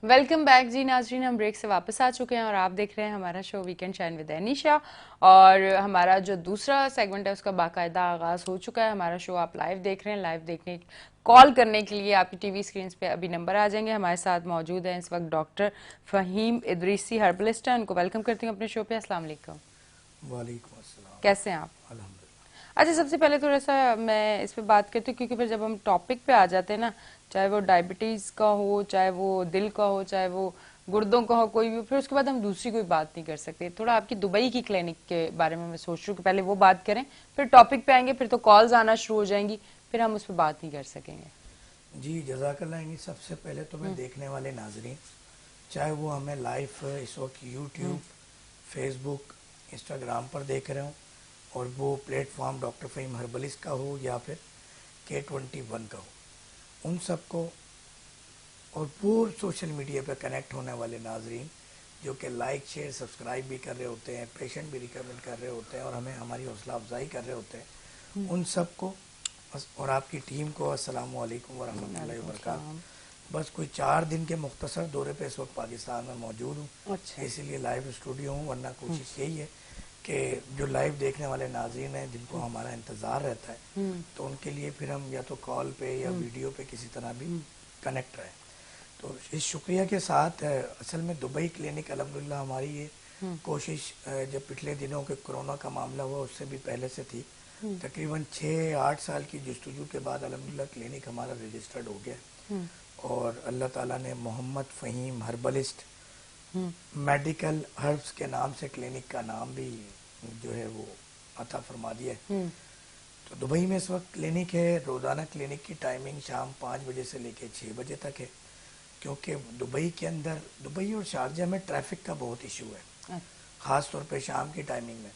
Welcome back जी नाजरीन, हम break से वापस आ चुके हैं और आप देख रहे हैं हमारा show weekend shine with Anisha. और हमारा जो दूसरा सेगमेंट है उसका बाकायदा आगाज़ हो चुका है। हमारा शो आप लाइव देख रहे हैं। लाइव देखने कॉल करने के लिए आपकी टीवी स्क्रीन पे अभी नंबर आ जाएंगे। हमारे साथ मौजूद हैं इस वक्त डॉक्टर फ़हीम इदरीसी, हर्बलिस्ट हैं। उनको वेलकम करती हूँ अपने शो पे। अस्सलाम वालेकुम। वालेकुम अस्सलाम। कैसे हैं आप? अल्हम्दुलिल्लाह। अच्छा, सबसे पहले थोड़ा सा मैं इस पे बात करती हूँ क्योंकि फिर जब हम टॉपिक पे आ जाते हैं ना, चाहे वो डायबिटीज़ का हो, चाहे वो दिल का हो, चाहे वो गुर्दों का हो, कोई भी, फिर उसके बाद हम दूसरी कोई बात नहीं कर सकते। थोड़ा आपकी दुबई की क्लिनिक के बारे में मैं सोच रही हूँ कि पहले वो बात करें, फिर टॉपिक पे आएंगे, फिर तो कॉल्स आना शुरू हो जाएंगी, फिर हम उस पर बात नहीं कर सकेंगे। जी जज़ाकल्लाह। यानी सबसे पहले तो मैं देखने वाले नाजरीन, चाहे वो हमें लाइव इस वक्त यूट्यूब, फेसबुक, इंस्टाग्राम पर देख रहे हो, और वो प्लेटफॉर्म डॉक्टर फ़हीम हर्बलिस्ट का हो या फिर K21 का हो, उन सबको, और वो सोशल मीडिया पर कनेक्ट होने वाले नाजरीन जो कि लाइक शेयर सब्सक्राइब भी कर रहे होते हैं, पेशेंट भी रिकमेंड कर रहे होते हैं और हमें हमारी हौसला अफजाई कर रहे होते हैं, उन सबको और आपकी टीम को अस्सलाम वालेकुम वरहमतुल्लाहि वबरकातुहू। बस कोई 4 दिन के मुख्तसर दौरे पे इस वक्त पाकिस्तान में मौजूद हूँ, अच्छा। इसीलिए लाइव स्टूडियो हूँ, वरना कोशिश यही है कि जो लाइव देखने वाले नाज़रीन हैं जिनको हमारा इंतज़ार रहता है, तो उनके लिए फिर हम या तो कॉल पे या वीडियो पे किसी तरह भी कनेक्ट रहें। तो इस शुक्रिया के साथ असल में दुबई क्लिनिक अल्हम्दुलिल्लाह हमारी ये कोशिश जब पिछले दिनों के कोरोना का मामला हुआ उससे भी पहले से थी। तकरीबन 6-8 साल की जस्तजू के बाद अल्हम्दुलिल्लाह क्लिनिक हमारा रजिस्टर्ड हो गया, और अल्लाह ताला ने Mohammad Fahim herbalist medical herbs के नाम से क्लिनिक का नाम भी जो है वो अता फरमा दिया है। तो दुबई में इस वक्त क्लिनिक है। रोज़ाना क्लिनिक की टाइमिंग शाम 5 बजे से लेकर 6 बजे तक है, क्योंकि दुबई के अंदर, दुबई और शारजा में ट्रैफिक का बहुत इशू है, ख़ास तौर पे शाम की टाइमिंग में।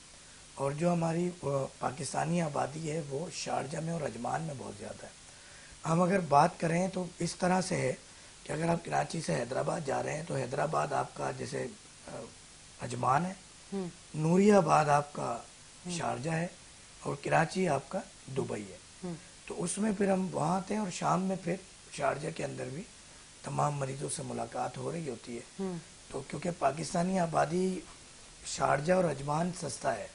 और जो हमारी पाकिस्तानी आबादी है वो शारजा में और अजमान में बहुत ज़्यादा है। हम अगर बात करें तो इस तरह से है कि अगर आप कराची से हैदराबाद जा रहे हैं तो हैदराबाद आपका जैसे अजमान है, नूरियाबाद आपका शारजा है, और कराची आपका दुबई है। तो उसमें फिर हम वहाँ आते हैं और शाम में फिर शारजा के अंदर भी तमाम मरीजों से मुलाकात हो रही होती है। तो क्योंकि पाकिस्तानी आबादी शारजा और अजमान सस्ता है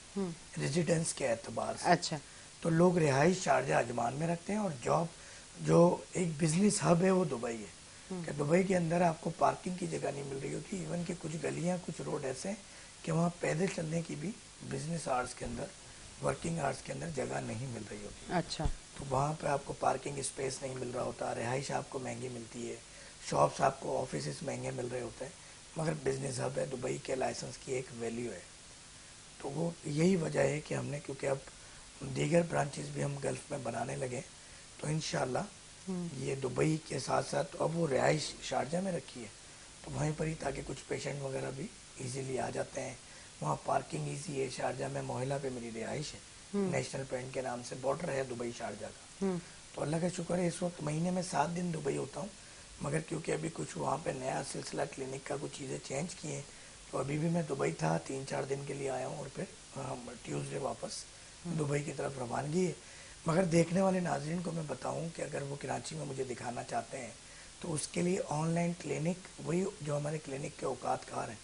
रेजिडेंस के एतबार से, अच्छा। तो लोग रिहाइश शारजा अजमान में रखते हैं, और जॉब जो एक बिजनेस हब है वो दुबई है। कि दुबई के अंदर आपको पार्किंग की जगह नहीं मिल रही होती, इवन कि कुछ गलियां, कुछ रोड ऐसे हैं कि वहाँ पैदल चलने की भी बिजनेस आवर्स के अंदर, वर्किंग आवर्स के अंदर जगह नहीं मिल रही होती। अच्छा। तो वहाँ पे आपको पार्किंग स्पेस नहीं मिल रहा होता, रिहाइश आपको महंगी मिलती है, शॉप्स आपको, ऑफिस महंगे मिल रहे होते हैं, मगर बिजनेस हब है, दुबई के लाइसेंस की एक वैल्यू है। तो वो यही वजह है कि हमने, क्योंकि अब दीगर ब्रांचेस भी हम गल्फ में बनाने लगे, तो इंशाल्लाह ये दुबई के साथ साथ अब वो रिहाइश शारजा में रखी है, तो वहीं पर ही, ताकि कुछ पेशेंट वगैरह भी इजीली आ जाते हैं। वहाँ पार्किंग इजी है। शारजा में मोहल्ला पे मेरी रिहाइश है, नेशनल पॉइंट के नाम से बॉर्डर है दुबई शारजा का। तो अल्लाह का शुक्र है, इस वक्त महीने में 7 दिन दुबई होता हूँ, मगर क्योंकि अभी कुछ वहाँ पे नया सिलसिला क्लिनिक का कुछ चीज़ें चेंज की हैं, तो अभी भी मैं दुबई था, 3-4 दिन के लिए आया हूँ, और फिर ट्यूसडे वापस दुबई की तरफ रवानगी है। मगर देखने वाले नाजरीन को मैं बताऊं कि अगर वो कराची में मुझे दिखाना चाहते हैं तो उसके लिए ऑनलाइन क्लिनिक, वही जो हमारे क्लिनिक के औकात कार हैं,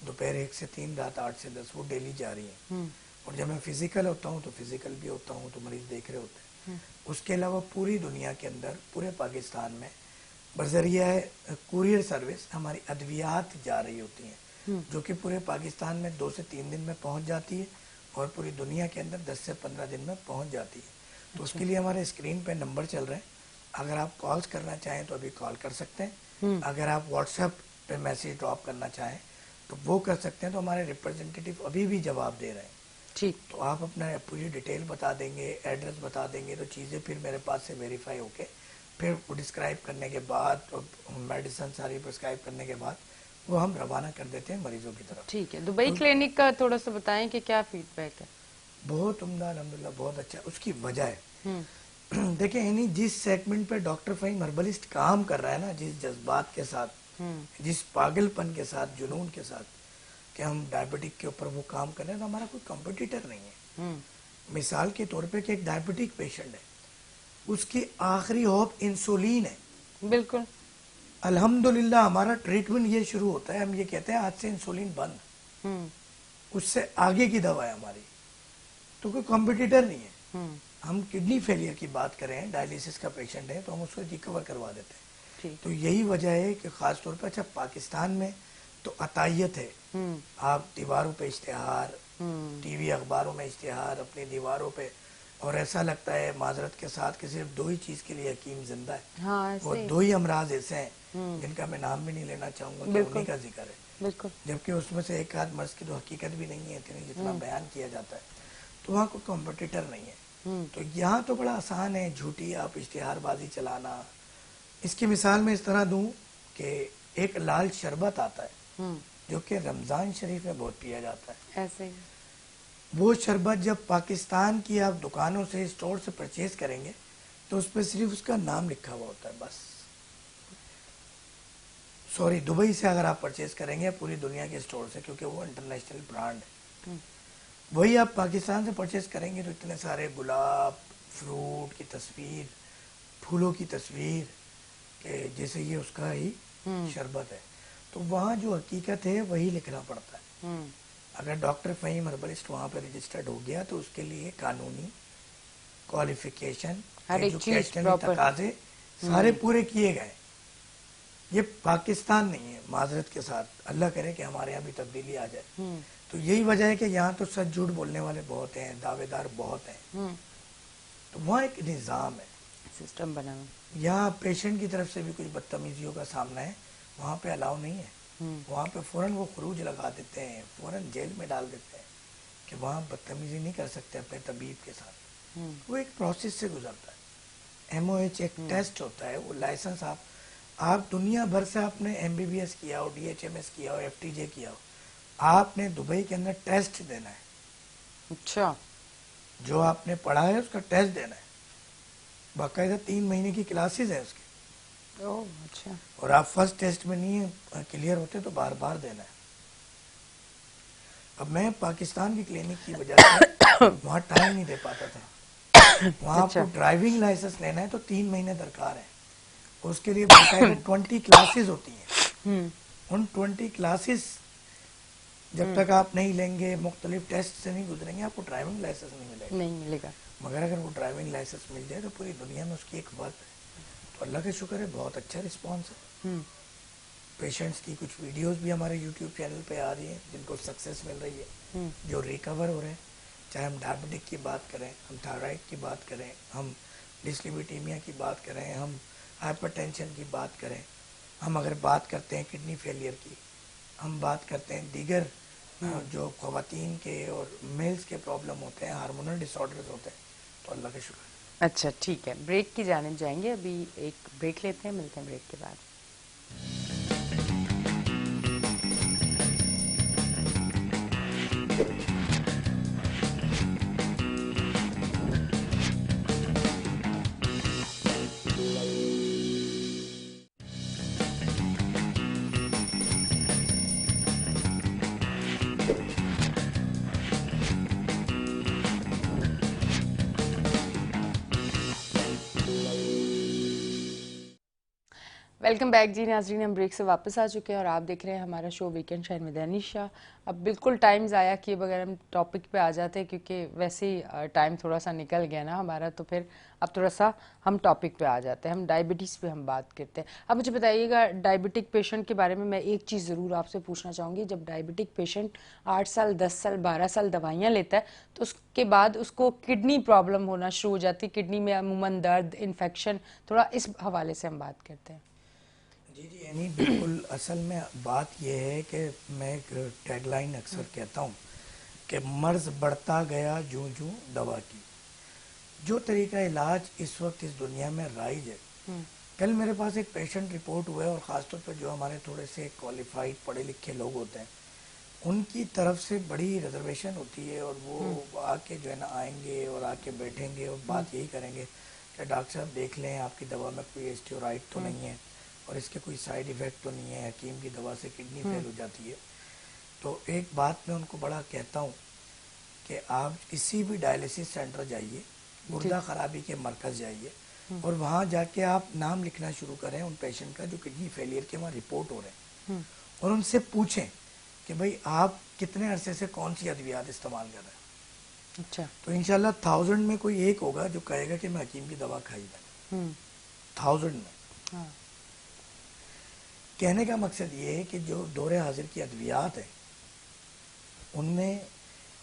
दोपहर 1 से 3, रात 8 से 10, वो डेली जा रही हैं। और जब मैं फिज़िकल होता हूँ तो फिज़िकल भी होता हूँ, तो मरीज़ देख रहे होते हैं। उसके अलावा पूरी दुनिया के अंदर, पूरे पाकिस्तान में बज़रिया कुरियर सर्विस हमारी अद्वियात जा रही होती हैं, जो कि पूरे पाकिस्तान में 2 से 3 दिन में पहुँच जाती है, और पूरी दुनिया के अंदर 10 से 15 दिन में पहुँच जाती है। तो उसके लिए हमारे स्क्रीन पे नंबर चल रहे हैं, अगर आप कॉल्स करना चाहें तो अभी कॉल कर सकते हैं, अगर आप व्हाट्सएप पे मैसेज ड्रॉप करना चाहें तो वो कर सकते हैं। तो हमारे रिप्रेजेंटेटिव अभी भी जवाब दे रहे हैं। ठीक। तो आप अपना पूरी डिटेल बता देंगे, एड्रेस बता देंगे, तो चीज़ें फिर मेरे पास से वेरीफाई होके, फिर डिस्क्राइब करने के बाद, तो मेडिसिन सारी प्रिस्क्राइब करने के बाद वो हम रवाना कर देते हैं मरीजों की तरफ। ठीक है, दुबई तो क्लिनिक का थोड़ा सा बताएं कि क्या फीडबैक है। बहुत उम्दा, अल्हम्दुलिल्लाह बहुत अच्छा। उसकी वजह है देखिए, यानी जिस सेगमेंट पे डॉक्टर फ़हीम हर्बलिस्ट काम कर रहा है ना, जिस जज्बात के साथ, जिस पागलपन के साथ, जुनून के साथ कि हम डायबिटिक के ऊपर वो काम कर रहे हैं, तो हमारा कोई कंपटीटर नहीं है। मिसाल के तौर पे कि एक डायबिटिक पेशेंट है, उसकी आखिरी होप इंसुलिन है। बिल्कुल। अल्हम्दुलिल्लाह हमारा ट्रीटमेंट ये शुरू होता है, हम ये कहते हैं आज से इंसुलिन बंद, उससे आगे की दवा है हमारी, तो कोई कॉम्पिटिटर नहीं है। हम किडनी फेलियर की बात करें, डायलिसिस का पेशेंट है तो हम उसको रिकवर करवा देते हैं। तो यही वजह है कि खास तौर पर अच्छा पाकिस्तान में तो अतायत है, आप दीवारों पे इश्तिहार, टीवी अखबारों में इश्तिहार अपनी दीवारों पे, और ऐसा लगता है माजरत के साथ कि सिर्फ 2 ही चीज के लिए हकीम जिंदा है। हाँ, वो 2 ही अमराज ऐसे हैं जिनका मैं नाम भी नहीं लेना चाहूंगा कि उन्हीं का जिक्र है, बिल्कुल, जबकि उसमें से एक आध मर्ज की तो हकीकत भी नहीं है इतनी जितना बयान किया जाता है। तो वहाँ कोई कॉम्पिटिटर नहीं है। तो यहाँ तो बड़ा आसान है झूठी आप इश्तिहारबाजी चलाना। इसकी मिसाल मैं इस तरह दूं कि एक लाल शरबत आता है जो कि रमजान शरीफ में बहुत पिया जाता है। ऐसे ही वो शरबत जब पाकिस्तान की आप दुकानों से, स्टोर से परचेज करेंगे तो उस पर सिर्फ उसका नाम लिखा हुआ होता है बस। सॉरी, दुबई से अगर आप परचेज करेंगे पूरी दुनिया के स्टोर से, क्योंकि वो इंटरनेशनल ब्रांड है। वही आप पाकिस्तान से परचेज करेंगे तो इतने सारे गुलाब, फ्रूट की तस्वीर, फूलों की तस्वीर, कि जैसे ये उसका ही शरबत है। तो वहाँ जो हकीकत है वही लिखना पड़ता है। अगर डॉक्टर फ़हीम हर्बलिस्ट वहाँ पे रजिस्टर्ड हो गया तो उसके लिए कानूनी क्वालिफिकेशन, एजुकेशनल तकाजे सारे पूरे किए गए। ये पाकिस्तान नहीं है, माजरत के साथ, अल्लाह करे कि हमारे यहाँ भी तब्दीली आ जाए। तो यही वजह है कि यहाँ तो सच झूठ बोलने वाले बहुत हैं, दावेदार बहुत हैं। तो वहाँ एक निज़ाम है, सिस्टम बना हुआ। यहाँ पेशेंट की तरफ से भी कुछ बदतमीजियों का सामना है, वहाँ पे अलाउ नहीं है। वहाँ पे फौरन वो खरूज लगा देते हैं, फौरन जेल में डाल देते हैं कि वहाँ बदतमीजी नहीं कर सकते अपने तबीब के साथ। वो एक प्रोसेस से गुजरता है। MOH एक टेस्ट होता है, वो लाइसेंस आप दुनिया भर से आपने MBBS किया हो, DHMS किया हो, FTJ किया हो, आपने दुबई के अंदर टेस्ट देना है। अच्छा, जो आपने पढ़ा है उसका टेस्ट देना है, बाकायदा 3 महीने की क्लासेस है उसकी। ओह अच्छा, और आप फर्स्ट टेस्ट में नहीं क्लियर होते तो बार बार देना है। अब मैं पाकिस्तान की क्लिनिक की वजह से वहाँ टाइम नहीं दे पाता था। वहाँ आपको ड्राइविंग लाइसेंस लेना है तो 3 महीने दरकार है, उसके लिए बाकायदा 20 क्लासेस होती हैं। उन 20 क्लासेस जब तक आप नहीं लेंगे, मुख्तलिफ टेस्ट से नहीं गुजरेंगे, आपको ड्राइविंग लाइसेंस नहीं मिलेगा। मगर अगर वो ड्राइविंग लाइसेंस मिल जाए तो पूरी दुनिया में उसकी एक वर्थ है। तो अल्लाह का शुक्र है, बहुत अच्छा रिस्पॉन्स है। पेशेंट्स की कुछ वीडियोस भी हमारे यूट्यूब चैनल पे आ रही हैं जिनको सक्सेस मिल रही है, जो रिकवर हो रहे हैं। चाहे हम डायबिटिक की बात करें, हम थायराइड की बात करें, हम डिस्लिपिडीमिया की बात करें, हम हाइपरटेंशन की बात करें, हम अगर बात करते हैं किडनी फेलियर की, हम बात करते हैं दीगर जो ख़वातीन के और मेल्स के प्रॉब्लम होते हैं, हार्मोनल डिसऑर्डर्स होते हैं, तो अल्लाह का शुक्र है। अच्छा ठीक है, ब्रेक की जानिब जाएंगे, अभी एक ब्रेक लेते हैं, मिलते हैं ब्रेक के बाद। वेलकम बैक जी नाजरीन, हम ब्रेक से वापस आ चुके हैं और आप देख रहे हैं हमारा show weekend shine with Anisha. अब बिल्कुल टाइम ज़ाया किए बगैर हम टॉपिक पे आ जाते हैं, क्योंकि वैसे ही टाइम थोड़ा सा निकल गया ना हमारा, तो फिर अब थोड़ा सा हम टॉपिक पे आ जाते हैं। हम डायबिटीज़ पे हम बात करते हैं। अब मुझे बताइएगा, डायबिटिक पेशेंट के बारे में मैं एक चीज़ ज़रूर आपसे पूछना चाहूँगी। जब डायबिटिक पेशेंट 8 साल 10 साल 12 साल दवाइयाँ लेता है तो उसके बाद उसको किडनी प्रॉब्लम होना शुरू हो जाती है, किडनी में अमूमन दर्द, इन्फेक्शन, थोड़ा इस हवाले से हम बात करते हैं। जी यानी बिल्कुल असल में बात यह है कि मैं एक टैगलाइन अक्सर कहता हूँ कि मर्ज बढ़ता गया जूं जूं दवा की। जो तरीका इलाज इस वक्त इस दुनिया में राइज है, कल मेरे पास एक पेशेंट रिपोर्ट हुआ है, और ख़ासतौर पर जो हमारे थोड़े से क्वालिफाइड पढ़े लिखे लोग होते हैं उनकी तरफ से बड़ी रिजर्वेशन होती है, और वो आके जो है ना आएंगे और आके बैठेंगे और बात यही करेंगे कि डॉक्टर साहब देख लें आपकी दवा में कोई स्टेरॉइड तो नहीं है और इसके कोई साइड इफ़ेक्ट तो नहीं है, हकीम की दवा से किडनी फेल हो जाती है। तो एक बात मैं उनको बड़ा कहता हूँ कि आप किसी भी डायलिसिस सेंटर जाइए, गुर्दा खराबी के मरकज़ जाइए, اور وہاں جا کے آپ نام لکھنا شروع کریں ان پیشنٹ کا جو کڈنی فیلئر کے وہاں رپورٹ ہو رہے ہیں، اور ان سے پوچھیں کہ بھئی آپ کتنے عرصے سے کون سی ادویات استعمال کر رہے ہیں. اچھا. تو انشاءاللہ 1000 میں کوئی ایک ہوگا جو کہے گا کہ میں حکیم کی دوا کھائی میں. 1000 میں. ہاں. کہنے کا مقصد یہ ہے کہ جو دور حاضر کی ادویات ہیں ان میں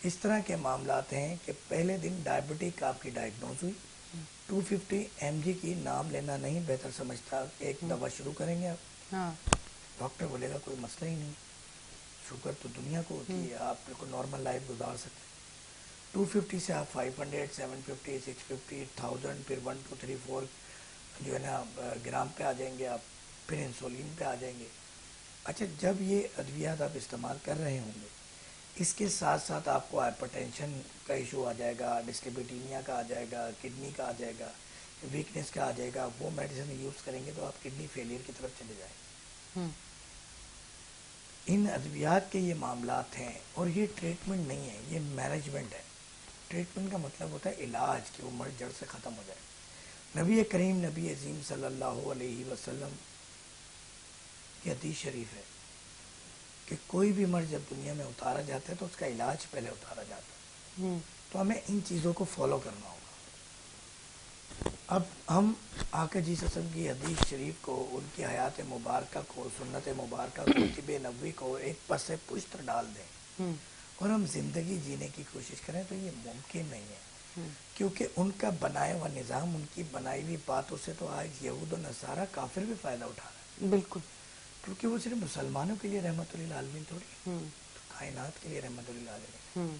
اس طرح کے معاملات ہیں کہ پہلے دن ڈائبٹک آپ کی ڈائگنوز ہوئی، 250 mg کی نام لینا نہیں بہتر سمجھتا، ایک دوا شروع کریں گے آپ. ہاں. ڈاکٹر بولے گا کوئی مسئلہ ہی نہیں، شوگر تو دنیا کو ہوتی ہے، آپ بالکل نارمل لائف گزار سکتے ہیں. 250 سے آپ 500 750 650 1000 پھر 1 2 3 4 جو ہے نا گرام پہ آ جائیں گے آپ، پھر انسولین پہ آ جائیں گے. اچھا جب یہ ادویات آپ استعمال کر رہے ہوں گے اس کے ساتھ ساتھ آپ کو ہائپر ٹینشن کا ایشو آ جائے گا، ڈسلیپیڈیمیا کا آ جائے گا، کڈنی کا آ جائے گا، ویکنیس کا آ جائے گا، وہ میڈیسن یوز کریں گے تو آپ کڈنی فیلئر کی طرف چلے جائیں. ان ادویات کے یہ معاملات ہیں اور یہ ٹریٹمنٹ نہیں ہے، یہ مینجمنٹ ہے. ٹریٹمنٹ کا مطلب ہوتا ہے علاج، کہ وہ مرض جڑ سے ختم ہو جائے. نبی کریم نبی عظیم صلی اللہ علیہ وسلم کی حدیث شریف ہے کہ کوئی بھی مرض جب دنیا میں اتارا جاتا ہے تو اس کا علاج پہلے اتارا جاتا ہے. تو ہمیں ان چیزوں کو فالو کرنا ہوگا. اب ہم آقا جی صلی اللہ علیہ وسلم کی حدیث شریف کو، ان کی حیات مبارکہ کو، سنت مبارکہ کو، طب نبوی کو ایک پس پشت ڈال دیں اور ہم زندگی جینے کی کوشش کریں تو یہ ممکن نہیں ہے، کیونکہ ان کا بنایا ہوا نظام، ان کی بنائی ہوئی باتوں سے تو آج یہود و نصارہ کافر بھی فائدہ اٹھا رہے ہیں. بالکل. کیونکہ وہ صرف مسلمانوں کے لیے رحمت للعالمین تھوڑی ہے، کائنات کے لیے رحمت للعالمین.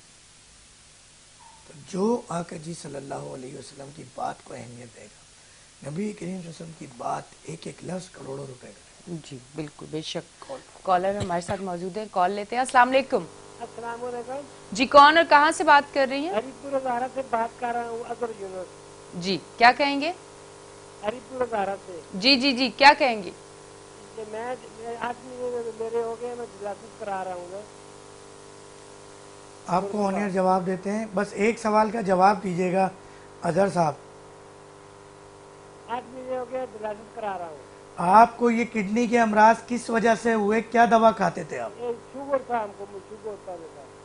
تو جو آقا جی صلی اللہ علیہ وسلم کی بات کو اہمیت دے گا، نبی کریم صلی اللہ علیہ وسلم کی بات ایک ایک لفظ کروڑوں روپے کا. جی بالکل بے شک. کالر ہمارے ساتھ موجود ہیں، کال لیتے ہیں. السلام علیکم. السلام علیکم. جی کون اور کہاں سے بات کر رہی ہیں؟ ہری پور ہزارہ سے بات کر رہا ہوں، اظہر یونس. جی کیا کہیں گے؟ ہری پور ہزارہ سے. جی جی جی کیا کہیں گے؟ میں 8 مہینے میرے ہو گئے، میں ڈائلسس کرا رہا ہوں. میں آپ کو آنر جواب دیتے ہیں، بس ایک سوال کا جواب دیجیے گا اظہر صاحب. 8 مہینے ہو گئے ڈائلسس کرا رہا ہوں. آپ کو یہ کڈنی کے امراض کس وجہ سے ہوئے؟ کیا دوا کھاتے تھے آپ؟ شوگر تھا ہم کو، شوگر تھا.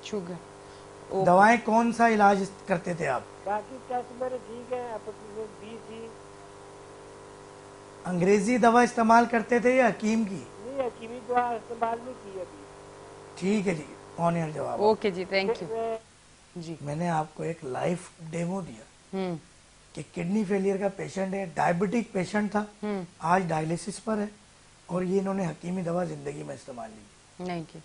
شوگر. دوائیں کون سا علاج کرتے تھے آپ؟ باقی ٹیسٹ میرے ٹھیک ہے، اپوزیشن 20 تھی. انگریزی دوا استعمال کرتے تھے یا حکیم کی؟ نہیں، حکیمی دوا استعمال نہیں کی ابھی. ٹھیک ہے جی، آنر جواب. اوکے جی تھینک یو. جی میں نے آپ کو ایک لائف ڈیمو دیا کہ کڈنی فیلئر کا پیشنٹ ہے، ڈائبٹک پیشنٹ تھا، آج ڈائلیسس پر ہے، اور یہ انہوں نے حکیمی دوا زندگی میں استعمال نہیں کی.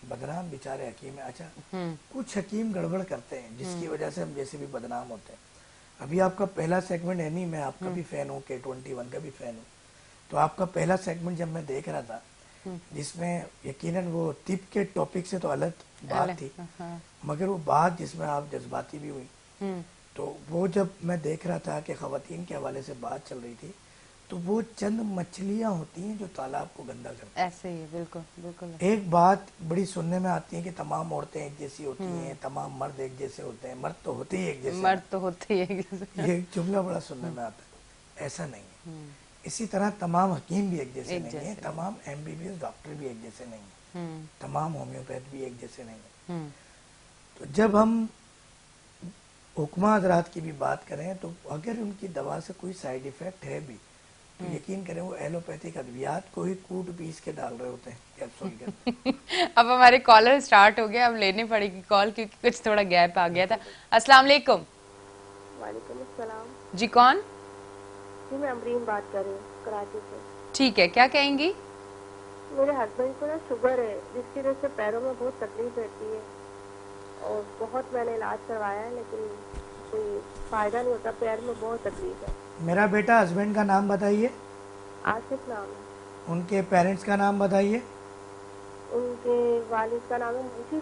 بدنام بیچارے حکیم ہیں. اچھا کچھ حکیم گڑبڑ کرتے ہیں جس کی وجہ سے ہم جیسے بھی بدنام ہوتے ہیں. ابھی آپ کا پہلا سیگمنٹ ہے نہیں، میں آپ کا بھی فین ہوں، K21 کا بھی فین ہوں. تو آپ کا پہلا سیگمنٹ جب میں دیکھ رہا تھا جس میں یقیناً وہ طب کے ٹاپک سے تو الگ بات تھی، مگر وہ بات جس میں آپ جذباتی بھی ہوئی، تو وہ جب میں دیکھ رہا تھا کہ خواتین کے حوالے سے بات چل رہی تھی، تو وہ چند مچھلیاں ہوتی ہیں جو تالاب کو گندا کرتی ہیں. ایسے ہی بالکل بالکل. ایک بات بڑی سننے میں آتی ہے کہ تمام عورتیں ایک جیسی ہوتی ہیں، تمام مرد ایک جیسے ہوتے ہیں. مرد تو ہوتے ہی ایک جیسے، مرد تو ہوتے ہی. یہ جملہ بڑا سننے میں آتا ہے. ایسا نہیں ہے. اسی طرح تمام حکیم بھی ایک جیسے نہیں ہیں، تمام MBBS ڈاکٹر بھی ایک جیسے نہیں ہیں، تمام ہومیوپیتھ بھی ایک جیسے نہیں ہیں. تو جب ہم حکمہ حضرات کی بھی بات کریں تو اگر ان کی دوا سے کوئی سائیڈ ایفیکٹ ہے بھی تو یقین کریں وہ ایلوپیتھک ادویات کو ہی کوٹ پیس کے ڈال رہے ہوتے ہیں کیپسول کے اندر. اب ہمارے کالر سٹارٹ ہو گیا، اب لینے پڑے گی کال کیونکہ کچھ تھوڑا گیپ آ گیا تھا. السلام علیکم. وعلیکم السلام. جی کون؟ جی میں امرین بات کر رہی ہوں کراچی سے. ٹھیک ہے کیا کہیں گی؟ میرے ہسبینڈ کو نا شوگر ہے جس کی وجہ سے پیروں میں بہت تکلیف رہتی ہے اور بہت میں نے علاج کروایا ہے لیکن کوئی فائدہ نہیں ہوتا، پیر میں بہت تکلیف ہے. میرا بیٹا ہسبینڈ کا نام بتائیے. آصف نام ہے. ان کے پیرنٹس کا نام بتائیے. ان کے والد کا نام ہے موسی،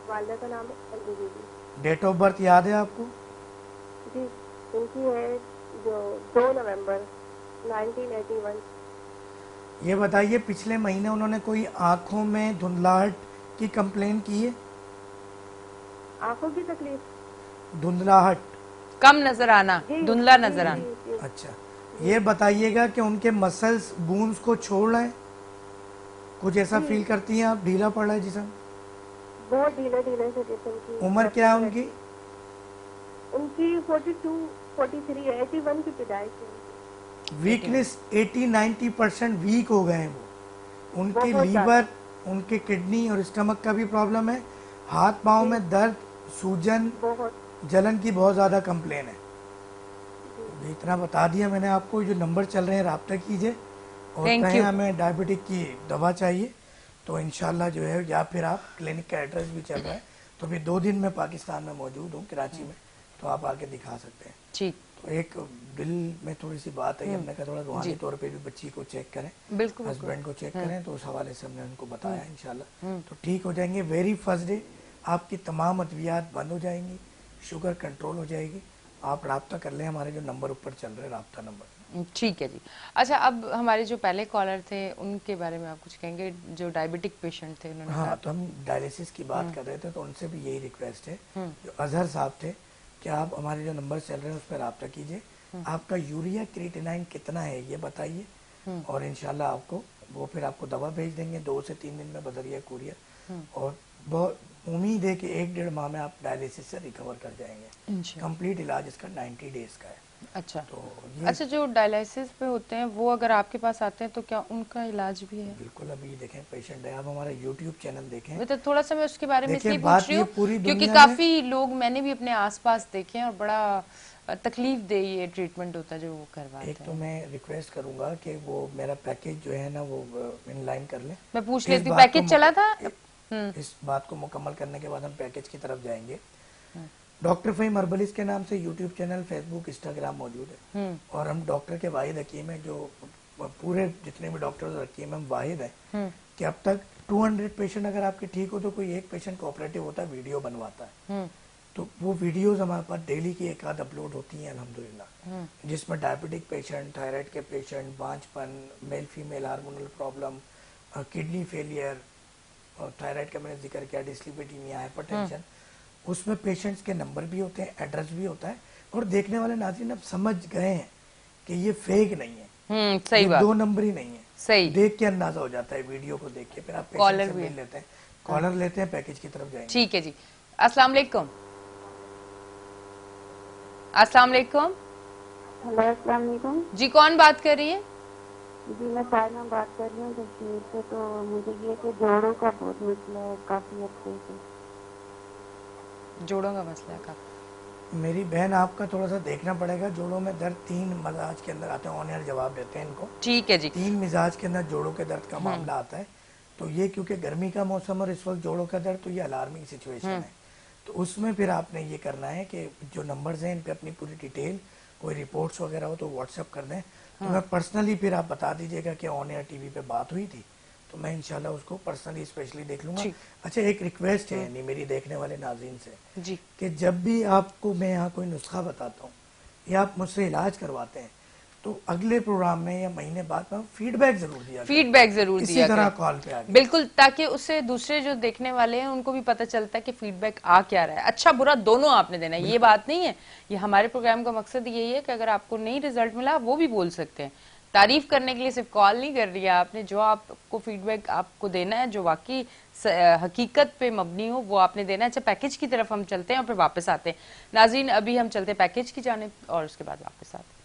والدہ کا نام ہے انجو بی بی. ڈیٹ آف برتھ یاد ہے آپ کو؟ جی ان کی ہے جو 2 نومبر 1981. یہ بتائیے پچھلے مہینے انہوں نے کوئی آنکھوں میں دھندلاہٹ کی کمپلین کی ہے؟ آنکھوں کی تکلیف؟ دھندلاہٹ، کم نظر آنا، جی دھندلا جی نظر آنا. جی جی. اچھا ये बताइएगा कि उनके मसल्स बोन्स को छोड़ रहे हैं, कुछ ऐसा फील करती हैं आप, ढीला पड़ रहा है जिसम? बहुत ढीले ढीले से जिसम की। उम्र क्या है उनकी? उनकी 42 43 है, 81 की पैदाइश है। वीकनेस 80-90% वीक हो गए हैं वो। उनके बहुत लीवर, उनके किडनी और स्टमक का भी प्रॉब्लम है, हाथ पाँव में दर्द, सूजन, बहुत। जलन की बहुत ज़्यादा कंप्लेन है। ये इतना बता दिया मैंने आपको। जो नंबर चल रहे हैं रब्ता कीजिए, और Thank कहें you. हमें डायबिटिक की दवा चाहिए तो इंशाल्लाह जो है, या फिर आप क्लिनिक का एड्रेस भी चल रहा है, तो भी 2 दिन में पाकिस्तान में मौजूद हूँ कराची में, तो आप आके दिखा सकते हैं। जी तो एक दिल में थोड़ी सी बात है, हमने कहा थोड़ा रूहानी तौर पे भी बच्ची को चेक करें, बिल्कुल हस्बैंड को चेक करें, तो उस हवाले से हमने उनको बताया इंशाल्लाह तो ठीक हो जाएंगे। वेरी फर्स्ट डे आपकी तमाम अद्वियात बंद हो जाएंगी, शुगर कंट्रोल हो जाएगी। आप राब्ता कर लें, हमारे जो नंबर ऊपर चल रहे हैं राब्ता नंबर। ठीक है जी। अच्छा, अब हमारे जो पहले कॉलर थे उनके बारे में आप कुछ कहेंगे, जो डायबिटिक पेशेंट थे? उन्होंने हाँ, कहा तो हम डायलिसिस की बात कर रहे थे, तो उनसे भी यही रिक्वेस्ट है, जो अजहर साहब थे, कि आप हमारे जो नंबर चल रहे हैं उस पर राब्ता कीजिए। आपका यूरिया क्रिएटिनाइन कितना है ये बताइए, और इंशाल्लाह आपको वो फिर आपको दवा भेज देंगे 2 से 3 दिन में बदरिया कुरियर। और बहुत उम्मीद है कि 1-1.5 माह में आप डायलिसिस से रिकवर कर जाएंगे। इंशाल्लाह। कंप्लीट इलाज इसका 90 डेज का है। अच्छा, तो ये अच्छा, जो डायलिसिस पे होते हैं वो अगर आपके पास आते हैं तो क्या उनका इलाज भी है? बिल्कुल। अभी देखें पेशेंट है, आप हमारा यूट्यूब चैनल देखें। तो थोड़ा सा मैं उसके बारे में देखिए, इसलिए बात पूछ रही ये हूँ पूरी क्योंकि दुनिया में- काफी लोग मैंने भी अपने आसपास देखे हैं और बड़ा तकलीफ दे ये ट्रीटमेंट होता है जो वो करवाते एक तो हैं। मैं रिक्वेस्ट करूंगा कि वो मेरा पैकेज जो है ना वो इन लाइन कर लें। मैं पूछ इस लेती हूँ, बात को पैकेज चला था? इस बात को मुकम्मल करने के बाद हम पैकेज की तरफ जाएंगे। डॉक्टर फहीम हर्बलिस्ट के नाम से यूट्यूब चैनल, फेसबुक, इंस्टाग्राम मौजूद है, और हम डॉक्टर के वाहिद हकीम हैं, जो पूरे जितने भी डॉक्टर और हकीम हम वाहिद हैं कि अब तक 200 पेशेंट अगर आपके ठीक हो तो कोई एक पेशेंट कोऑपरेटिव होता है, वीडियो बनवाता है। तो वो वीडियोस हमारे पास डेली की एक आध अपलोड होती हैं अल्हम्दुलिल्लाह, जिसमें डायबिटिक पेशेंट, थायराइड के पेशेंट, बांझपन, male female hormonal problem, kidney failure, और थायराइड का मैंने जिक्र किया, डिस्लिपिडीमिया, हाइपरटेंशन, उसमें पेशेंट्स के नंबर भी होते हैं, एड्रेस भी होता है, और देखने वाले नाज़रीन अब समझ गए हैं कि ये फेक नहीं है, सही ये बात, 2 नंबरी नहीं है। सही। देख के अंदाजा हो जाता है, वीडियो को देख के। फिर आप कॉलर पेशेंट से भी मिल लेते हैं, कॉलर लेते हैं, पैकेज की तरफ जाएंगे। ठीक है जी। अस्सलाम वालेकुम। अस्सलाम वालेकुम हेलो, अस्सलाम वालेकुम जी, कौन बात कर रही है? जी। मैं साइमा बात कर रही हूँ कश्मीर से। तो मुझे ये कि जोड़ों का बहुत मसला है काफ़ी हफ्ते से। जोड़ों का मसला है का? मेरी बहन, आपका थोड़ा सा देखना पड़ेगा। जोड़ों में दर्द 3 मिजाज के अंदर आते हैं, ऑन एयर जवाब देते हैं इनको। ठीक है जी। 3 मिजाज के अंदर जोड़ों के दर्द का मामला आता है। तो ये क्योंकि गर्मी का मौसम और इस वक्त जोड़ों का दर्द, तो ये अलार्मिंग सिचुएशन है। तो उसमें फिर आपने ये करना है कि जो नंबर्स हैं इन पे अपनी पूरी डिटेल, कोई रिपोर्ट्स वगैरह हो तो व्हाट्सएप कर दें, तो मैं पर्सनली फिर आप बता दीजिएगा कि ऑन एयर टीवी पे बात हुई थी, तो मैं इंशाल्लाह उसको पर्सनली स्पेशली देख लूंगा। ठीक। अच्छा, एक रिक्वेस्ट है यानी मेरी देखने वाले नाज़रीन से, जी कि जब भी आपको मैं यहाँ कोई नुस्खा बताता हूँ या आप मुझसे इलाज करवाते हैं, तो अगले प्रोग्राम में या महीने बाद में फीडबैक जरूर दिया करें। फीडबैक जरूर इसी दिया तरह करें। कॉल पे आगे। बिल्कुल, ताकि उससे दूसरे जो देखने वाले हैं उनको भी पता चलता है कि फीडबैक आ क्या रहा है। अच्छा बुरा दोनों आपने देना है, ये बात नहीं है। ये हमारे प्रोग्राम का मकसद यही है कि अगर आपको नहीं रिजल्ट मिला वो भी बोल सकते हैं। तारीफ करने के लिए सिर्फ कॉल नहीं कर रही है आपने, जो आपको फीडबैक आपको देना है जो वाकई हकीकत पे मबनी हो वो आपने देना है। अच्छा, पैकेज की तरफ हम चलते हैं और फिर वापस आते हैं। नाज़रीन, अभी हम चलते हैं पैकेज की जानिब और उसके बाद वापस आते हैं।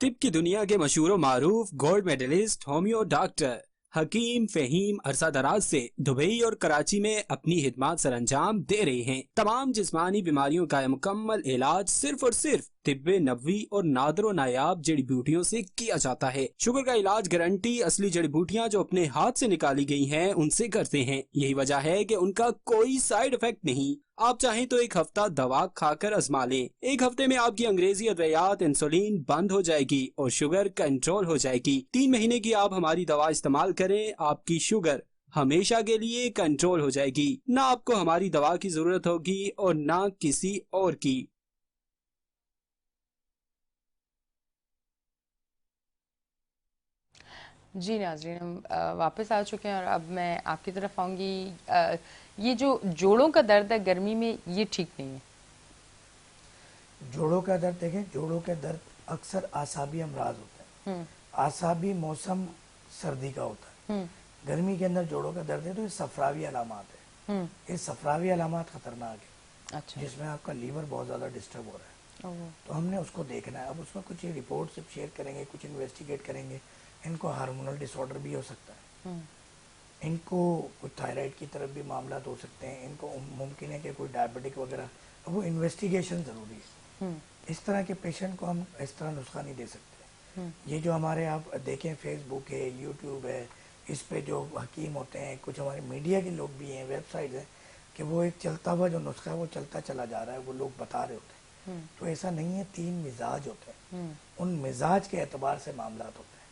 तिब की दुनिया के मशहूर मारूफ गोल्ड मेडलिस्ट होम्यो डॉक्टर हकीम फहीम अरसा दराज से दुबई और कराची में अपनी खिदमत सर अंजाम दे रहे हैं। तमाम जिस्मानी बीमारियों का मुकम्मल इलाज सिर्फ और सिर्फ तिब्बे नबवी और नादरो नायाब जड़ी बूटियों से किया जाता है। शुगर का इलाज गारंटी असली जड़ी बूटियाँ जो अपने हाथ से निकाली गई हैं उनसे करते हैं। यही वजह है कि उनका कोई साइड इफेक्ट नहीं। आप चाहें तो 1 हफ्ता दवा खाकर आजमा लें। 1 हफ्ते में आपकी अंग्रेजी अद्वियात इंसुलिन बंद हो जाएगी और शुगर कंट्रोल हो जाएगी। 3 महीने की आप हमारी दवा इस्तेमाल करें, आपकी शुगर हमेशा के लिए कंट्रोल हो जाएगी। ना आपको हमारी दवा की जरूरत होगी और ना किसी और की। जी नाज़रीन, हम वापस आ चुके हैं और अब मैं आपकी तरफ आऊँगी। ये जो जोड़ों का दर्द है गर्मी में, ये ठीक नहीं है। जोड़ों का दर्द देखें, जोड़ों के दर्द अक्सर आसाबी अमराज होते हैं। आसाबी मौसम सर्दी का होता है, गर्मी के अंदर जोड़ों का दर्द है तो ये सफरावी अलामात है। ये सफरावी अलामात खतरनाक है, अच्छा। जिसमें आपका लीवर बहुत ज़्यादा डिस्टर्ब हो रहा है, तो हमने उसको देखना है। अब उसमें कुछ रिपोर्ट सब शेयर करेंगे, कुछ इन्वेस्टिगेट करेंगे। इनको हार्मोनल डिसऑर्डर भी हो सकता है, इनको कोई थायराइड की तरफ भी मामला हो सकते हैं, इनको मुमकिन है कि कोई डायबिटिक वगैरह। अब वो इन्वेस्टिगेशन ज़रूरी है। इस तरह के पेशेंट को हम इस तरह नुस्खा नहीं दे सकते। ये जो हमारे आप देखें फेसबुक है, यूट्यूब है, इस पे जो हकीम होते हैं, कुछ हमारे मीडिया के लोग भी हैं, वेबसाइट हैं, कि वो एक चलता हुआ जो नुस्खा है वो चलता चला जा रहा है, वो लोग बता रहे होते हैं। तो ऐसा नहीं है, 3 मिजाज होते हैं, उन मिजाज के एतबार से मामला होते हैं।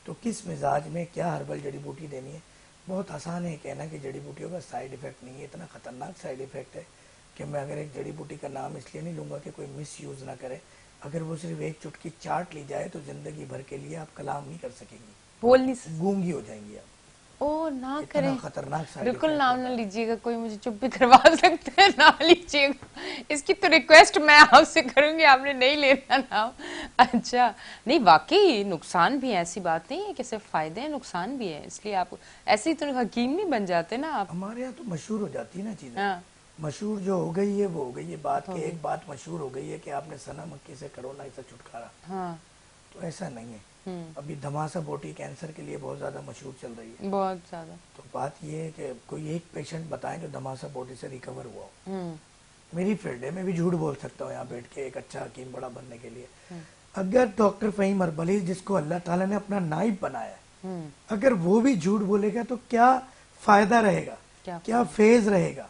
तो किस मिजाज में क्या हर्बल जड़ी बूटी देनी है, बहुत आसान है कहना कि जड़ी बूटियों का साइड इफ़ेक्ट नहीं है। इतना ख़तरनाक साइड इफ़ेक्ट है कि मैं अगर एक जड़ी बूटी का नाम इसलिए नहीं लूँगा कि कोई मिस यूज़ ना करे। अगर वो सिर्फ एक चुटकी चाट ली जाए तो ज़िंदगी भर के लिए आप कलाम नहीं कर सकेंगी, बोल नहीं सकते। गूंगी हो जाएंगी आप। ओ ना इतना करें, खतरनाक साइड बिल्कुल इफेक्ट नाम होता ना है। लीजिएगा, कोई मुझे चुप भी करवा सकते हैं, ना लीजिएगा। इसकी तो रिक्वेस्ट मैं आपसे करूंगी, आपने नहीं लेना नाम। अच्छा, नहीं वाकई नुकसान भी है, ऐसी बात नहीं है कि सिर्फ फायदे हैं, नुकसान भी है। इसलिए आप ऐसे ही तो हकीम नहीं बन जाते ना आप। हमारे यहाँ तो मशहूर हो जाती है ना चीज़ें, हाँ, मशहूर जो हो गई है वो हो गई है। बात के एक बात मशहूर हो गई है कि आपने सना मक्की से कोरोना से छुटकारा, हाँ, तो ऐसा नहीं है। अभी धमासा बोटी कैंसर के लिए बहुत ज़्यादा मशहूर चल रही है। बहुत ज्यादा। तो बात ये है कि कोई एक पेशेंट बताएं जो धमासा बोटी से रिकवर हुआ हो। मेरी फील्ड है, मैं भी झूठ बोल सकता हूँ यहाँ बैठ के एक अच्छा हकीम बड़ा बनने के लिए। अगर डॉक्टर फहीम अरबली जिसको अल्लाह ताला ने अपना नाइब बनाया है, अगर वो भी झूठ बोलेगा तो क्या फायदा रहेगा, क्या फेज रहेगा?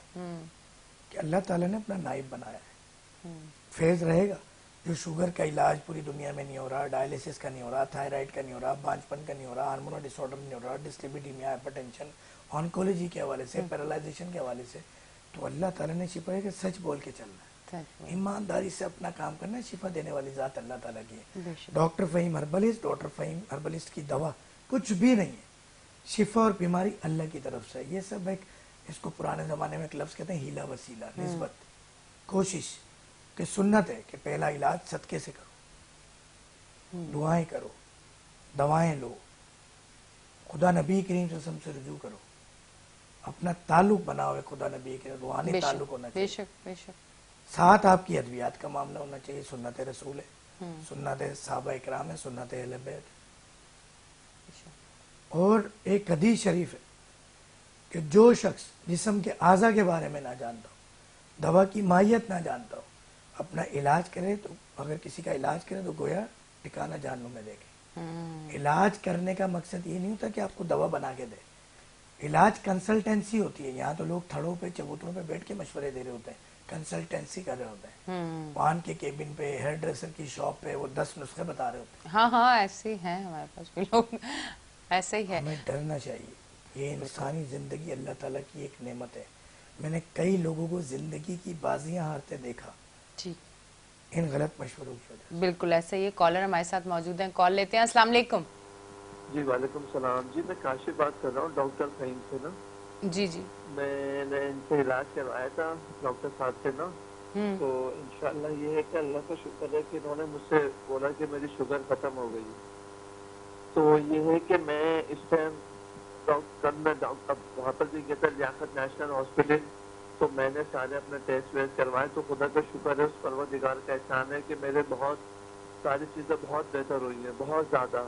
कि अल्लाह ताला ने अपना नाइब बनाया है, फेज रहेगा। जो शुगर का इलाज पूरी दुनिया में नहीं हो रहा, डायलिसिस का नहीं हो रहा, थायराइड का नहीं हो रहा, बांझपन का नहीं हो रहा, हार्मोनल डिसऑर्डर नहीं हो रहा, डिस्लिपिडीमिया, हाइपरटेंशन, ऑन्कोलॉजी के हवाले से, पैरालाइजेशन के हवाले से, तो अल्लाह ताला ने शिफा है कि सच बोल के चलना है, ईमानदारी से अपना काम करना है। शिफा देने वाली ज़ात अल्लाह ताला की है। Doctor Fahim herbalist, doctor Fahim herbalist की दवा कुछ भी नहीं है, शिफा और बीमारी अल्लाह की तरफ से। ये सब एक, इसको पुराने ज़माने में एक लफ्ज़ कहते हैं हीला वसीला, निस्बत, कोशिश कि सुन्नत है कि पहला इलाज सदके से करो, दुआएं करो, दवाएं लो, खुदा नबी करीम वसल्लम से रुजू करो, अपना ताल्लुक बनाओ है खुदा नबी के, रूहानी ताल्लुक होना चाहिए। बेशक बेशक। साथ आपकी अद्वियात का मामला होना चाहिए, सुन्नत रसूल है, सुन्नत सहाबा इकराम है, सुन्नत अहले बैत। और एक हदीस शरीफ है कि जो शख्स जिस्म के आज़ा के बारे में ना जानता हो, दवा की माहियत ना जानता हो, अपना इलाज करे, तो अगर किसी का इलाज करे तो गोया ठिकाना जहन्नुम में देखे। इलाज करने का मकसद ये नहीं होता कि आपको दवा बना के दे, इलाज कंसल्टेंसी होती है। यहाँ तो लोग थड़ों पे चबूतरों पे बैठ के मशवरे दे रहे होते हैं, कंसल्टेंसी कर रहे होते हैं। पान के केबिन पे, हेयर ड्रेसर की शॉप पे वो 10 नुस्खे बता रहे होते हैं। हाँ हाँ, ऐसे ही हैं हमारे पास भी लोग, ऐसे ही है। हमें डरना चाहिए, ये इंसानी ज़िंदगी अल्लाह ताला की एक नेमत है। मैंने कई लोगों को ज़िंदगी की बाजियां हारते देखा जी इन गलत मशवरों की वजह से। बिल्कुल ऐसे ही। कॉलर हमारे साथ मौजूद हैं, कॉल लेते हैं। अस्सलाम वालेकुम। जी वालेकुम सलाम जी, मैं काशिफ बात कर रहा हूँ डॉक्टर फहीम से ना। जी जी। मैंने इनसे इलाज करवाया था डॉक्टर साहब से ना, तो इंशाल्लाह ये है कि अल्लाह का शुक्र है कि इन्होंने मुझसे बोला कि मेरी शुगर खत्म हो गई। तो ये है कि मैं इस टाइम कल मैं वहाँ पर भी गया था लियाकत नेशनल हॉस्पिटल, तो मैंने सारे अपने टेस्ट वेस्ट करवाए। तो खुदा का शुक्र है, उस परवरदिगार का एहसान है कि मेरे बहुत सारी चीज़ें बहुत बेहतर हुई हैं, बहुत ज़्यादा,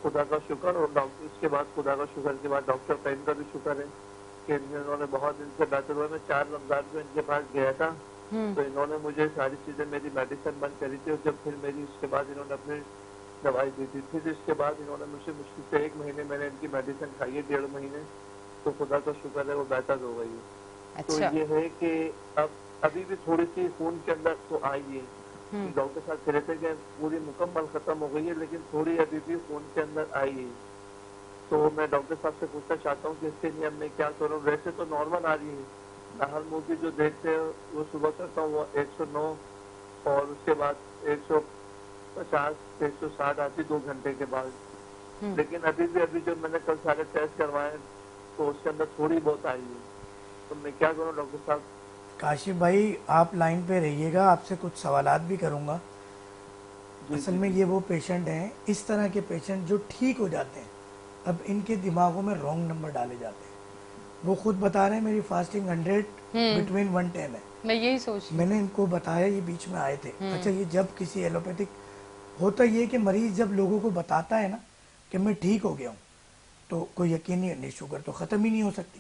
खुदा का शुक्र। और डॉक्टर इसके बाद खुदा का शुक्र के बाद डॉक्टर फहीम का भी शुक्र है कि इन्होंने बहुत इनसे बेहतर हुआ। मैं 4 रमजान को इनके पास गया था, तो इन्होंने मुझे सारी चीज़ें, मेरी मेडिसिन बंद करी थी, और जब फिर मेरी उसके बाद इन्होंने अपनी दवाई दी थी, फिर इसके बाद इन्होंने मुझे मुश्किल से 1 महीने मैंने इनकी मेडिसिन खाई है, 1.5 महीने, तो खुदा का शुक्र है वो बेहतर हो गई है। अच्छा। तो ये है कि अब अभी भी थोड़ी सी खून के अंदर तो आई है, डॉक्टर साहब कह रहे थे कि पूरी मुकम्मल खत्म हो गई है, लेकिन थोड़ी अभी भी खून के अंदर आई है। तो मैं डॉक्टर साहब से पूछना चाहता हूँ कि इसके लिए मैं क्या करूँ? वैसे तो नॉर्मल आ रही है, नाहल मूवी जो देखते हैं वो सुबह करता हूँ वो 109, और उसके बाद 150 160 आती 2 घंटे के बाद। लेकिन अभी जो मैंने कल सारे टेस्ट करवाए तो उसके अंदर थोड़ी बहुत आई है, तो मैं क्या करूँ डॉक्टर साहब? काशिफ भाई आप लाइन पे रहिएगा, आपसे कुछ सवालात भी करूंगा। اصل میں یہ وہ پیشنٹ ہیں, اس طرح کے پیشنٹ جو ٹھیک ہو جاتے ہیں, اب ان کے دماغوں میں رانگ نمبر ڈالے جاتے ہیں. وہ خود بتا رہے ہیں میری فاسٹنگ 100 بٹوین 110 ہے. میں یہی سوچ میں نے ان کو بتایا, یہ بیچ میں آئے تھے. اچھا, یہ جب کسی ایلوپیتھک ہوتا یہ کہ مریض جب لوگوں کو بتاتا ہے نا کہ میں ٹھیک ہو گیا ہوں, تو کوئی یقین نہیں, شوگر تو ختم ہی نہیں ہو سکتی.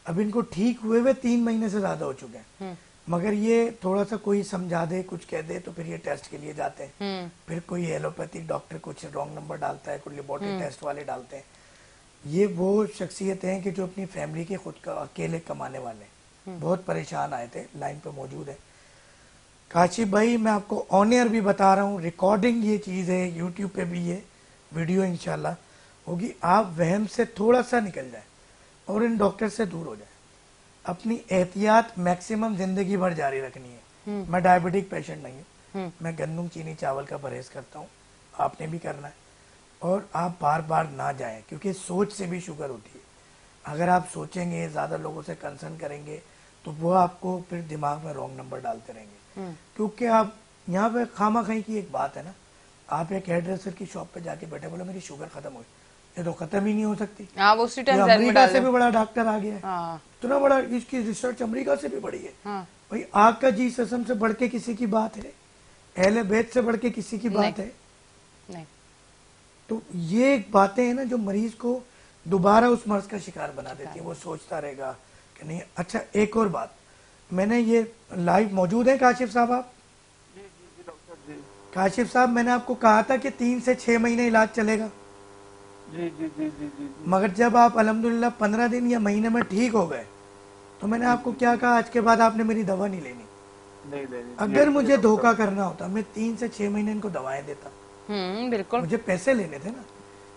اب ان کو ٹھیک ہوئے 3 مہینے سے زیادہ ہو چکے ہیں, مگر یہ تھوڑا سا کوئی سمجھا دے, کچھ کہہ دے, تو پھر یہ ٹیسٹ کے لیے جاتے ہیں. پھر کوئی ایلوپیتھک ڈاکٹر کچھ رانگ نمبر ڈالتا ہے, کوئی لیبورٹری ٹیسٹ والے ڈالتے ہیں. یہ وہ شخصیتیں ہیں کہ جو اپنی فیملی کے خود کا اکیلے کمانے والے ہیں. بہت پریشان آئے تھے, لائن پہ موجود ہے. کاشف بھائی, میں آپ کو آن ایئر بھی بتا رہا ہوں, ریکارڈنگ یہ چیز ہے, یوٹیوب پہ بھی یہ ویڈیو انشاءاللہ ہوگی. آپ وہم سے تھوڑا سا نکل جائیں اور ان ڈاکٹر سے دور ہو جائیں. اپنی احتیاط میکسیمم زندگی بھر جاری رکھنی ہے. میں ڈائبٹک پیشنٹ نہیں ہوں, میں گندم چینی چاول کا پرہیز کرتا ہوں, آپ نے بھی کرنا ہے. اور آپ بار بار نہ جائیں, کیونکہ سوچ سے بھی شوگر ہوتی ہے. اگر آپ سوچیں گے, زیادہ لوگوں سے کنسرن کریں گے, تو وہ آپ کو پھر دماغ میں رانگ نمبر ڈالتے رہیں گے. کیونکہ آپ یہاں پہ خامہ خواہی کی ایک بات ہے نا, آپ ایک ہیئر ڈریسر کی شاپ پہ جا کے بیٹھے, بولے میری شوگر ختم ہوئی, یہ تو ختم ہی نہیں ہو سکتی. اسی ٹائم امریکہ سے بھی بڑا ڈاکٹر آ گیا ہے, اتنا بڑا, اس کی ریسرچ امریکہ سے بھی بڑی ہے. بھائی آگ کا جی سسم سے بڑھ کے کسی کی بات ہے, اہل بیت سے بڑھ کے کسی کی بات ہے. تو یہ باتیں ہیں نا جو مریض کو دوبارہ اس مرض کا شکار بنا دیتی ہیں. وہ سوچتا رہے گا کہ نہیں. اچھا, ایک اور بات, میں نے یہ لائیو موجود ہیں کاشف صاحب آپ؟ جی ڈاکٹر جی. کاشف صاحب, میں نے آپ کو کہا تھا کہ 3 سے 6 مہینے علاج چلے گا. جی جی جی جی جی. مگر جب آپ الحمدللہ 15 دن یا مہینے میں ٹھیک ہو گئے, تو میں نے آپ کو کیا کہا, آج کے بعد آپ نے میری دوا نہیں لینی. نہیں لینی. اگر مجھے دھوکہ کرنا ہوتا, میں 3 سے 6 مہینے ان کو دوائیں دیتا. بالکل, مجھے پیسے لینے تھے نا.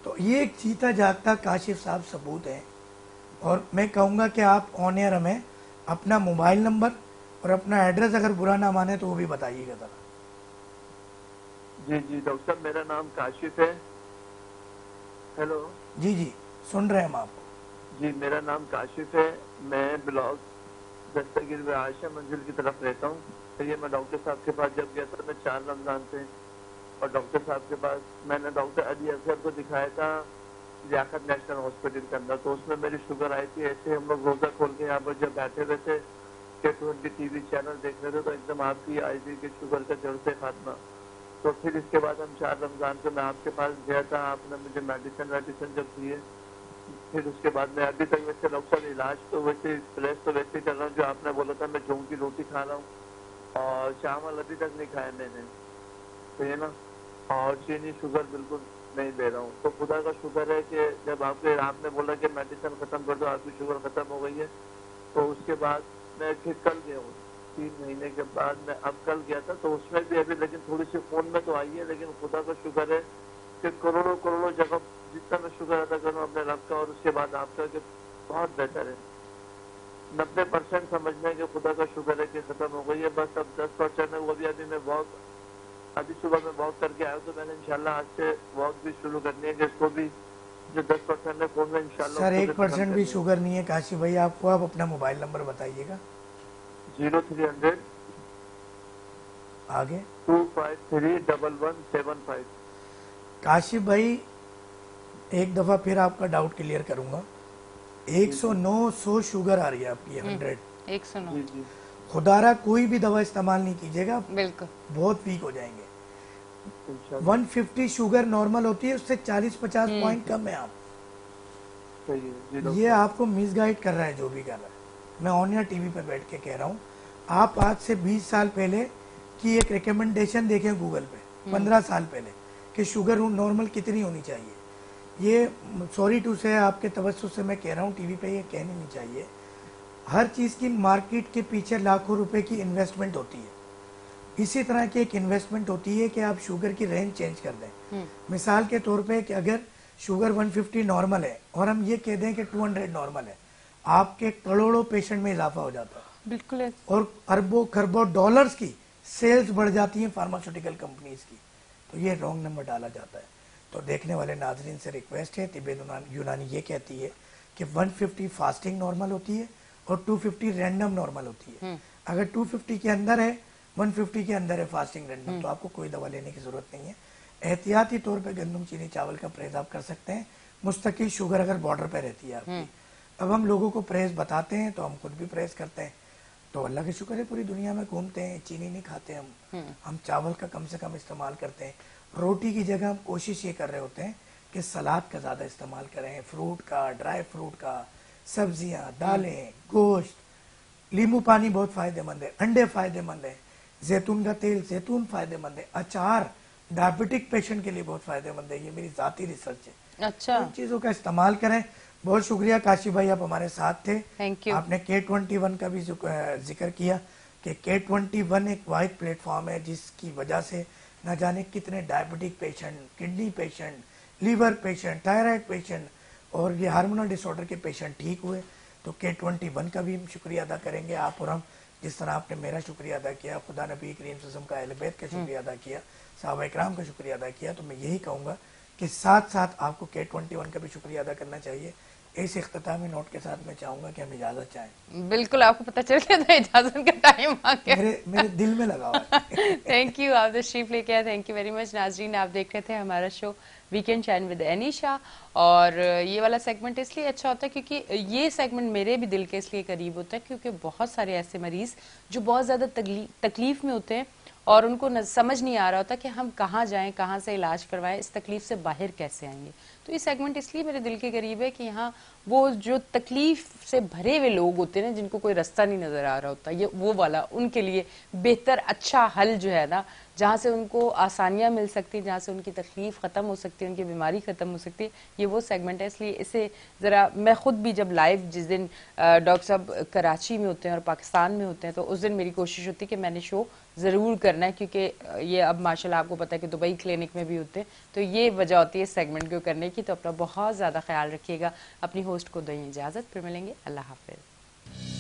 تو یہ ایک جیتا جاگتا کاشف صاحب ثبوت ہے. اور میں کہوں گا کہ آپ آن ایئر ہمیں اپنا موبائل نمبر اور اپنا ایڈریس, اگر برا نہ مانے تو وہ بھی بتائیے گا ذرا. جی جی ڈاکٹر صاحب, میرا نام کاشف ہے. ہیلو. جی جی, سن رہے ہیں ہم آپ کو. جی, میرا نام کاشف ہے. میں بلاک دستگیر میں عائشہ منزل کی طرف رہتا ہوں. تو یہ میں ڈاکٹر صاحب کے پاس جب گیا تھا, میں 4 رمضان سے, اور ڈاکٹر صاحب کے پاس میں نے ڈاکٹر علی اظہر کو دکھایا تھا لیاقت نیشنل ہاسپٹل کے اندر. تو اس میں میری شوگر آئی تھی. ایسے ہم لوگ روزہ کھول کے یہاں پر جب بیٹھے ہوئے تھے کہ 20 ٹی وی چینل دیکھ رہے تھے, تو ایک دم آپ کی آئی تھی کہ شوگر کا جڑ سے خاتمہ. تو پھر اس کے بعد ہم 4 رمضان سے میں آپ کے پاس گیا تھا, آپ نے مجھے میڈیسن جب دیے. پھر اس کے بعد میں ابھی تک ویسے ڈاکٹر علاج تو ویسے اسپریس تو ویسے ہی چل رہا ہوں, جو آپ نے بولا تھا میں جون کی روٹی کھا رہا ہوں, اور چاول ابھی تک نہیں کھایا میں نے, تو یہ نا, اور چینی شوگر بالکل نہیں لے رہا ہوں. تو خدا کا شکر ہے کہ جب آپ نے بولا کہ میڈیسن ختم کر دو, آپ کی شوگر ختم ہو گئی ہے. تو اس کے بعد میں پھر کل گیا ہوں, 3 مہینے کے بعد میں اب کل گیا تھا. تو اس میں بھی ابھی لیکن تھوڑی سی خون میں تو آئی ہے, لیکن خدا کا شکر ہے کہ کروڑوں جگہ جتنا میں شکر ادا کروں اپنے رب کا اور اس کے بعد آپ کا, کہ بہت بہتر ہے. 90% سمجھنے کہ خدا کا شکر ہے کہ ختم ہو گئی ہے. بس اب 10% ہے, وہ بھی ابھی میں ابھی صبح میں واک کر کے آیا, تو میں نے انشاءاللہ آج سے واک بھی شروع کرنی ہے, کہ اس کو بھی جو 10% ہے خون میں انشاءاللہ. سر 1% بھی شوگر نہیں ہے کاشف بھائی آپ کو. آپ اپنا موبائل نمبر بتائیے گا. 0300 آگے 2531175. کاشف بھائی ایک دفعہ پھر آپ کا ڈاؤٹ کلیئر کروں گا. 109 شوگر آ رہی ہے آپ کی, 100. 109. خدارہ کوئی بھی دوا استعمال نہیں کیجیے گا, بالکل بہت ویک ہو جائیں گے. 150 شوگر نارمل ہوتی ہے, اس سے 40-50 پوائنٹ کم ہے. آپ یہ آپ کو مس گائیڈ کر رہا ہے جو بھی کر رہا ہے. میں آن ایئر ٹی وی پہ بیٹھ کے کہہ رہا ہوں, آپ آج سے 20 سال پہلے کی ایک ریکمنڈیشن دیکھیں گوگل پہ, 15 سال پہلے, کہ شوگر نارمل کتنی ہونی چاہیے. یہ سوری ٹو سے آپ کے توسط سے میں کہہ رہا ہوں, ٹی وی پہ یہ کہنی نہیں چاہیے. ہر چیز کی مارکیٹ کے پیچھے لاکھوں روپے کی انویسٹمنٹ ہوتی ہے. اسی طرح کی ایک انویسٹمنٹ ہوتی ہے کہ آپ شوگر کی رینج چینج کر دیں. مثال کے طور پہ کہ اگر شوگر 150 نارمل ہے اور ہم یہ کہہ دیں کہ 200 نارمل ہے, آپ کے کروڑوں پیشنٹ میں اضافہ ہو جاتا ہے. بالکل, اور اربوں خربوں ڈالرز کی سیلز بڑھ جاتی ہیں فارماسیوٹیکل کمپنیز کی. تو یہ رانگ نمبر ڈالا جاتا ہے. تو دیکھنے والے ناظرین سے ریکویسٹ ہے, طب یونانی یہ کہتی ہے کہ 150 فاسٹنگ نارمل ہوتی ہے اور 250 رینڈم نارمل ہوتی ہے. اگر 250 کے اندر ہے 150 के अंदर है फास्टिंग रैंडम, तो आपको कोई दवा लेने की जरूरत नहीं है। एहतियाती तौर पे गंदम, चीनी, चावल का परहेज आप कर सकते हैं, मुस्तकिल शुगर अगर बॉर्डर पे रहती है आपकी। अब हम लोगों को परहेज बताते हैं तो हम खुद भी परहेज करते हैं, तो अल्लाह का शुक्र है पूरी दुनिया में घूमते हैं, चीनी नहीं खाते हम चावल का कम से कम इस्तेमाल करते हैं। रोटी की जगह हम कोशिश ये कर रहे होते हैं कि सलाद का ज़्यादा इस्तेमाल करें, फ्रूट का, ड्राई फ्रूट का, सब्जियां, दालें, गोश्त, नींबू पानी बहुत फायदेमंद है, अंडे फायदेमंद है, जैतून का तेल, जैतून फायदेमंद है, अचार डायबिटिक पेशेंट के लिए बहुत फायदेमंद है, ये मेरी जाती रिसर्च है। अच्छा, इन चीज़ों का इस्तेमाल करें। बहुत शुक्रिया काशी भाई, आप हमारे साथ थे। Thank you. आपने K21 का भी जिक्र किया कि K21 एक वाहिद प्लेटफॉर्म है जिसकी वजह से न जाने कितने diabetic patient, kidney patient, liver patient, thyroid patient और ये हार्मोनल डिसऑर्डर के पेशेंट ठीक हुए। तो K21 का भी हम शुक्रिया अदा करेंगे, आप और हम, जिस तरह आपने मेरा शुक्रिया अदा किया, खुदा नबी करीम सल्लल्लाहु अलैहि वसल्लम का, अहले बैत का शुक्रिया अदा किया, सहाबा इकराम का शुक्रिया अदा किया। तो मैं यही कहूँगा कि साथ साथ आपको K21 का भी शुक्रिया अदा करना चाहिए। इस इख्तितामी नोट के साथ मैं चाहूंगा कि हम इजाजत चाहें। बिल्कुल, आपको पता चल गया था इजाजत का टाइम आ गया। मेरे दिल में लगा हुआ है। थैंक यू, आप तशरीफ लेके आए, थैंक यू वेरी मच। नाजरीन, आप देख रहे थे हमारा शो वीकेंड चैन विद एनीशा, और ये वाला सेगमेंट इसलिए अच्छा होता है क्योंकि ये सेगमेंट मेरे भी दिल के इसलिए करीब होता है क्योंकि बहुत सारे ऐसे मरीज जो बहुत ज़्यादा तकलीफ में होते हैं और उनको समझ नहीं आ रहा होता कि हम कहाँ जाएं, कहाँ से इलाज करवाएं, इस तकलीफ से बाहर कैसे आएंगे। तो ये सेगमेंट इसलिए मेरे दिल के करीब है कि यहाँ वो जो तकलीफ से भरे हुए लोग होते हैं ना, जिनको कोई रास्ता नहीं नजर आ रहा होता, ये वो वाला उनके लिए बेहतर अच्छा हल जो है ना, जहाँ से उनको आसानियाँ मिल सकती हैं, जहाँ से उनकी तकलीफ ख़त्म हो सकती है, उनकी बीमारी ख़त्म हो सकती है, ये वो सेगमेंट है। इसलिए इसे ज़रा, मैं ख़ुद भी जब लाइव जिस दिन डॉक्टर साहब कराची में होते हैं और पाकिस्तान में होते हैं, तो उस दिन मेरी कोशिश होती है कि मैंने शो ज़रूर करना है, क्योंकि ये अब माशाल्लाह आपको पता है कि दुबई क्लिनिक में भी होते हैं, तो ये वजह होती है इस सेगमेंट को करने की। तो अपना बहुत ज़्यादा ख्याल रखिएगा, अपनी होस्ट को दें इजाज़त, फिर मिलेंगे, अल्लाह हाफ़िज़।